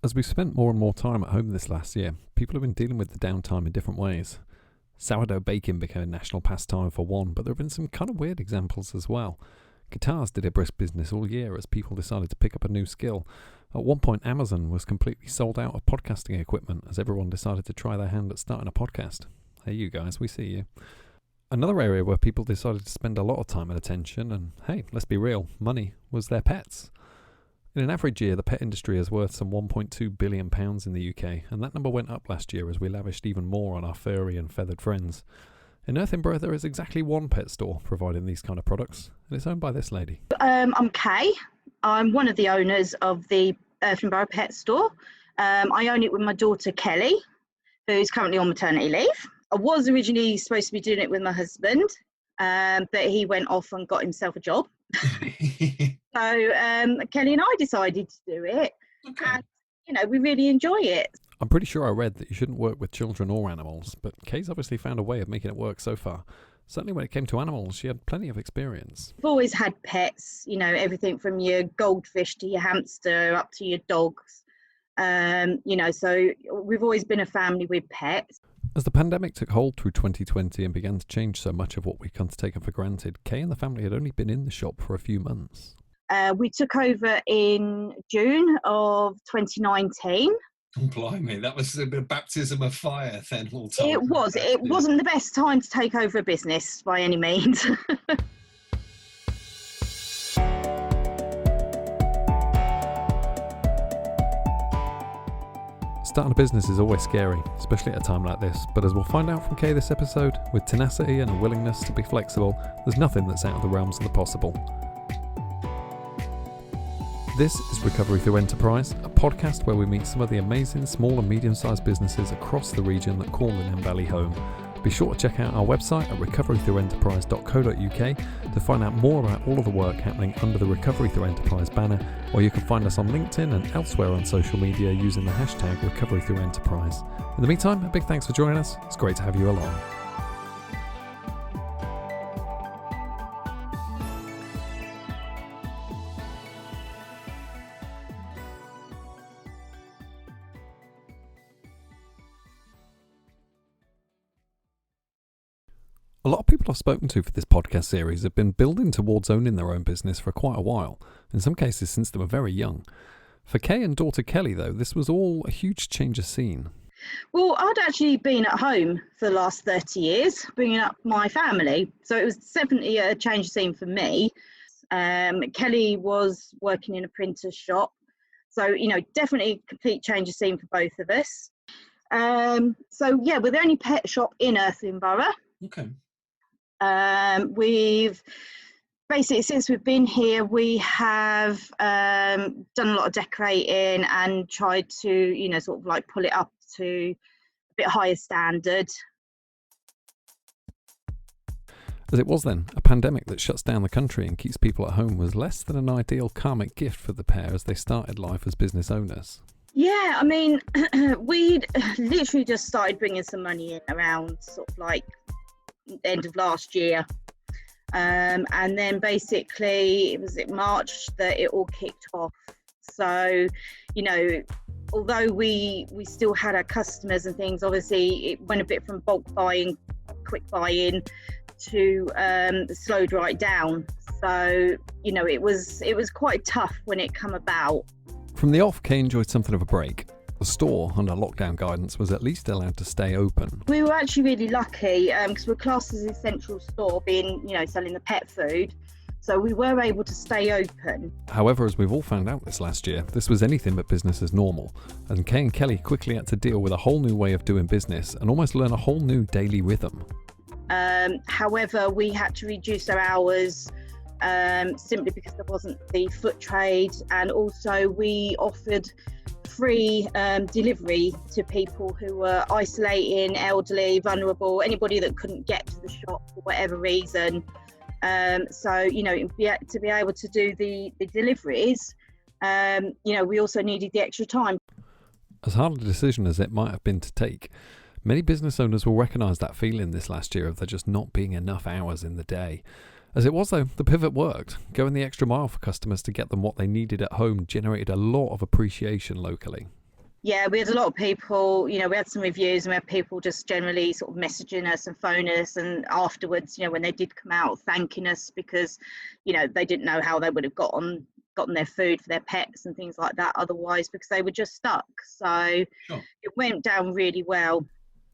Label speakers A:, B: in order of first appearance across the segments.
A: As we've spent more and more time at home this last year, people have been dealing with the downtime in different ways. Sourdough baking became a national pastime for one, but there have been some kind of weird examples as well. Guitars did a brisk business all year as people decided to pick up a new skill. At one point, Amazon was completely sold out of podcasting equipment as everyone decided to try their hand at starting a podcast. Hey, you guys, we see you. Another area where people decided to spend a lot of time and attention, and hey, let's be real, money, was their pets. In an average year, the pet industry is worth some £1.2 billion in the UK, and that number went up last year as we lavished even more on our furry and feathered friends. In Irthlingborough, there is exactly one pet store providing these kind of products, and it's owned by this lady.
B: I'm Kay. I'm one of the owners of the Irthlingborough Pet Store. I own it with my daughter Kelly, who's currently on maternity leave. I was originally supposed to be doing it with my husband, but he went off and got himself a job. So Kelly and I decided to do it, and we really enjoy it.
A: I'm pretty sure I read that you shouldn't work with children or animals, but Kay's obviously found a way of making it work so far. Certainly when it came to animals, she had plenty of experience.
B: I've always had pets, everything from your goldfish to your hamster up to your dogs. So we've always been a family with pets.
A: As the pandemic took hold through 2020 and began to change so much of what we come to take for granted, Kay and the family had only been in the shop for a few months.
B: We took over in June of 2019.
C: Oh, blimey, that was a bit of baptism of fire then all time.
B: It was. It wasn't the best time to take over a business by any means.
A: Starting a business is always scary, especially at a time like this, but as we'll find out from Kay this episode, with tenacity and a willingness to be flexible, there's nothing that's out of the realms of the possible. This is Recovery Through Enterprise, a podcast where we meet some of the amazing small and medium-sized businesses across the region that call the Nam Valley home. Be sure to check out our website at recoverythroughenterprise.co.uk to find out more about all of the work happening under the Recovery Through Enterprise banner, or you can find us on LinkedIn and elsewhere on social media using the hashtag Recovery Through Enterprise. In the meantime, a big thanks for joining us. It's great to have you along. A lot of people I've spoken to for this podcast series have been building towards owning their own business for quite a while, in some cases since they were very young. For Kay and daughter Kelly, though, this was all a huge change of scene.
B: Well, I'd actually been at home for the last 30 years, bringing up my family. So it was definitely a change of scene for me. Kelly was working in a printer's shop. So, definitely a complete change of scene for both of us. We're the only pet shop in Irthlingborough.
C: Okay.
B: We've basically, since we've been here, we have done a lot of decorating and tried to, pull it up to a bit higher standard.
A: As it was then, a pandemic that shuts down the country and keeps people at home was less than an ideal karmic gift for the pair as they started life as business owners.
B: Yeah, we'd literally just started bringing some money in around end of last year, and then basically it was in March that it all kicked off. So although we still had our customers and things, obviously it went a bit from bulk buying, quick buying to slowed right down. So it was quite tough when it come about.
A: From the off, Kay enjoyed something of a break. The store, under lockdown guidance, was at least allowed to stay open.
B: We were actually really lucky because we're classed as an essential store, being, selling the pet food. So we were able to stay open.
A: However, as we've all found out this last year, this was anything but business as normal. And Kay and Kelly quickly had to deal with a whole new way of doing business and almost learn a whole new daily rhythm.
B: However, we had to reduce our hours simply because there wasn't the foot trade, and also we offered free delivery to people who were isolating, elderly, vulnerable, anybody that couldn't get to the shop for whatever reason. To be able to do the deliveries, we also needed the extra time.
A: As hard a decision as it might have been to take, many business owners will recognise that feeling this last year of there just not being enough hours in the day. As it was, though, the pivot worked. Going the extra mile for customers to get them what they needed at home generated a lot of appreciation locally.
B: Yeah, we had a lot of people, we had some reviews, and we had people just generally sort of messaging us and phoning us, and afterwards, when they did come out, thanking us because, they didn't know how they would have gotten their food for their pets and things like that otherwise, because they were just stuck. So
C: Sure.
B: it went down really well.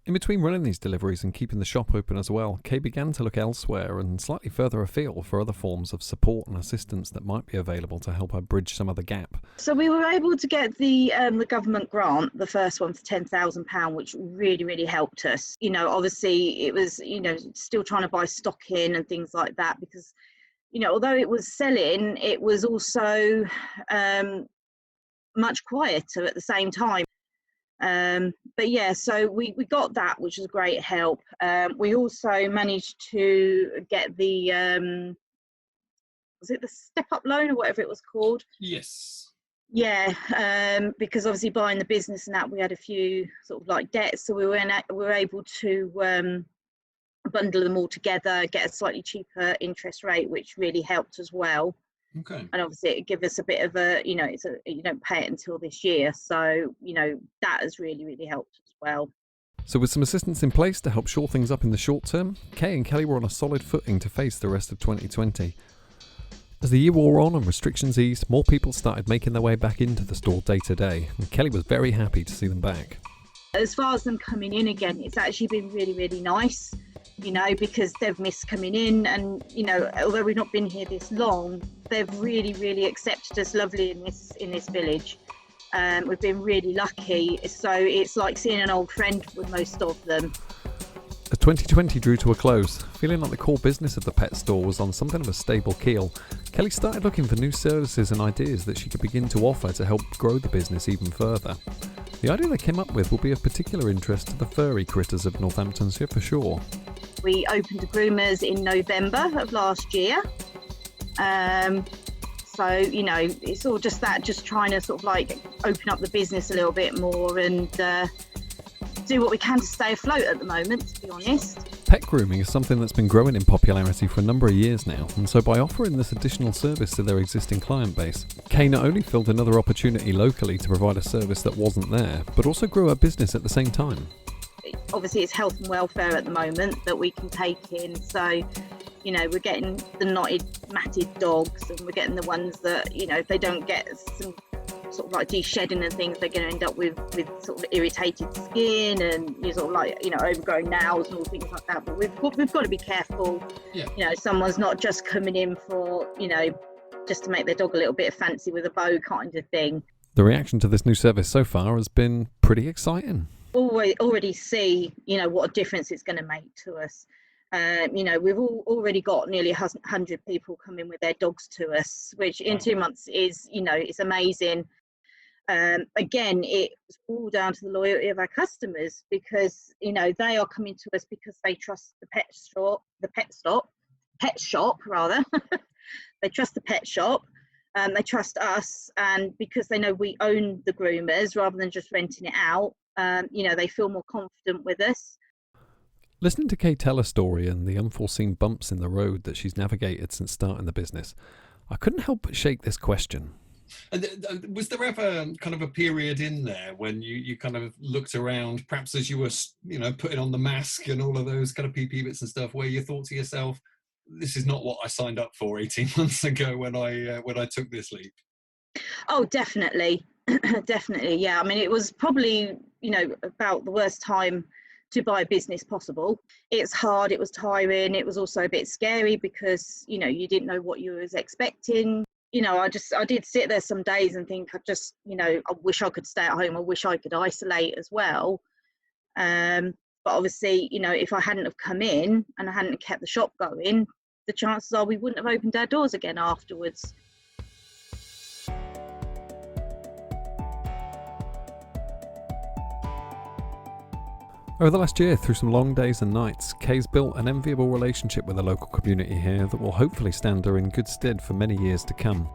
A: In between running these deliveries and keeping the shop open as well, Kay began to look elsewhere and slightly further afield for other forms of support and assistance that might be available to help her bridge some of the gap.
B: So we were able to get the government grant, the first one, for £10,000, which really, really helped us. Obviously it was, still trying to buy stock in and things like that, because, although it was selling, it was also much quieter at the same time. But yeah, so we got that, which was great help. We also managed to get the was it the step up loan or whatever it was called?
C: Yes.
B: Yeah, because obviously buying the business and that, we had a few sort of like debts, so we were able to bundle them all together, get a slightly cheaper interest rate, which really helped as well.
C: Okay.
B: And obviously it give us a bit of a, you don't pay it until this year. So, that has really, really helped as well.
A: So with some assistance in place to help shore things up in the short term, Kay and Kelly were on a solid footing to face the rest of 2020. As the year wore on and restrictions eased, more people started making their way back into the store day to day, and Kelly was very happy to see them back.
B: As far as them coming in again, it's actually been really, really nice. Because they've missed coming in, and although we've not been here this long, they've really, really accepted us lovely in this village. We've been really lucky, so it's like seeing an old friend with most of them.
A: As 2020 drew to a close, feeling like the core business of the pet store was on something of a stable keel, Kelly started looking for new services and ideas that she could begin to offer to help grow the business even further. The idea they came up with will be of particular interest to the furry critters of Northamptonshire for sure.
B: We opened the groomers in November of last year. So, it's all just trying to sort of like open up the business a little bit more and do what we can to stay afloat at the moment, to be honest.
A: Pet grooming is something that's been growing in popularity for a number of years now, and so by offering this additional service to their existing client base, Kay not only filled another opportunity locally to provide a service that wasn't there, but also grew her business at the same time.
B: Obviously it's health and welfare at the moment that we can take in, so we're getting the knotted, matted dogs, and we're getting the ones that if they don't get some sort of like de-shedding and things, they're going to end up with sort of irritated skin and sort of like overgrown nails and all things like that. But we've got to be careful.
C: Yeah.
B: Someone's not just coming in for just to make their dog a little bit fancy with a bow kind of thing.
A: The reaction to this new service so far has been pretty exciting.
B: Already see what a difference it's going to make to us. We've already got nearly 100 people coming with their dogs to us, which in 2 months is it's amazing. Again, it's all down to the loyalty of our customers, because they are coming to us because they trust the pet shop rather. They trust the pet shop. They trust us, and because they know we own the groomers rather than just renting it out, they feel more confident with us.
A: Listening to Kay tell a story and the unforeseen bumps in the road that she's navigated since starting the business, I couldn't help but shake this question.
C: And was there ever kind of a period in there when you kind of looked around, perhaps as you were, putting on the mask and all of those kind of PPE bits and stuff, where you thought to yourself, this is not what I signed up for 18 months ago when I took this leap?
B: Oh, definitely. Definitely. Yeah. I mean, it was probably, about the worst time to buy a business possible. It's hard. It was tiring. It was also a bit scary because, you didn't know what you was expecting. I did sit there some days and think, I wish I could stay at home. I wish I could isolate as well. But obviously, if I hadn't have come in and I hadn't kept the shop going, the chances are we wouldn't have opened our doors again afterwards.
A: Over the last year, through some long days and nights, Kay's built an enviable relationship with the local community here that will hopefully stand her in good stead for many years to come.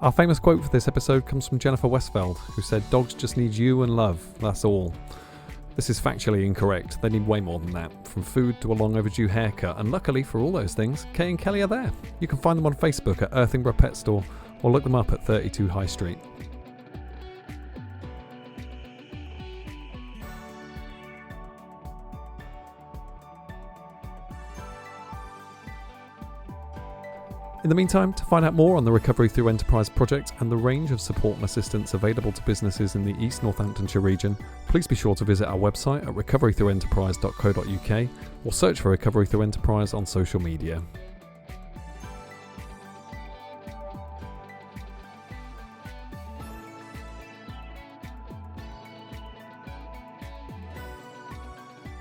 A: Our famous quote for this episode comes from Jennifer Westfeld, who said, "Dogs just need you and love, that's all." This is factually incorrect. They need way more than that, from food to a long overdue haircut, and luckily for all those things, Kay and Kelly are there. You can find them on Facebook at Irthlingborough Pet Store, or look them up at 32 High Street. In the meantime, to find out more on the Recovery Through Enterprise project and the range of support and assistance available to businesses in the East Northamptonshire region, please be sure to visit our website at recoverythroughenterprise.co.uk or search for Recovery Through Enterprise on social media.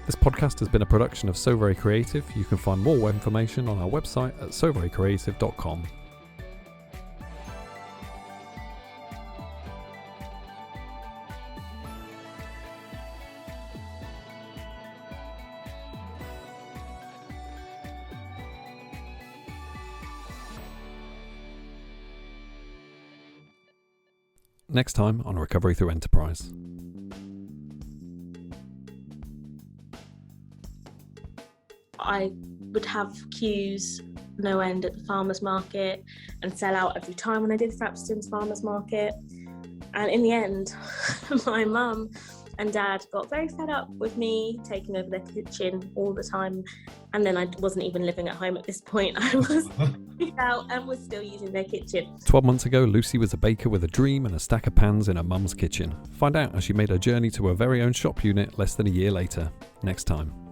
A: This podcast has been a production of So Very Creative. You can find more information on our website at soverycreative.com. Next time on Recovery Through Enterprise.
D: I would have queues no end at the farmer's market and sell out every time when I did Frapston's farmer's market. And in the end, my mum and dad got very fed up with me taking over their kitchen all the time. And then I wasn't even living at home at this point. I was out and was still using their kitchen.
A: 12 months ago, Lucy was a baker with a dream and a stack of pans in her mum's kitchen. Find out as she made her journey to her very own shop unit less than a year later. Next time.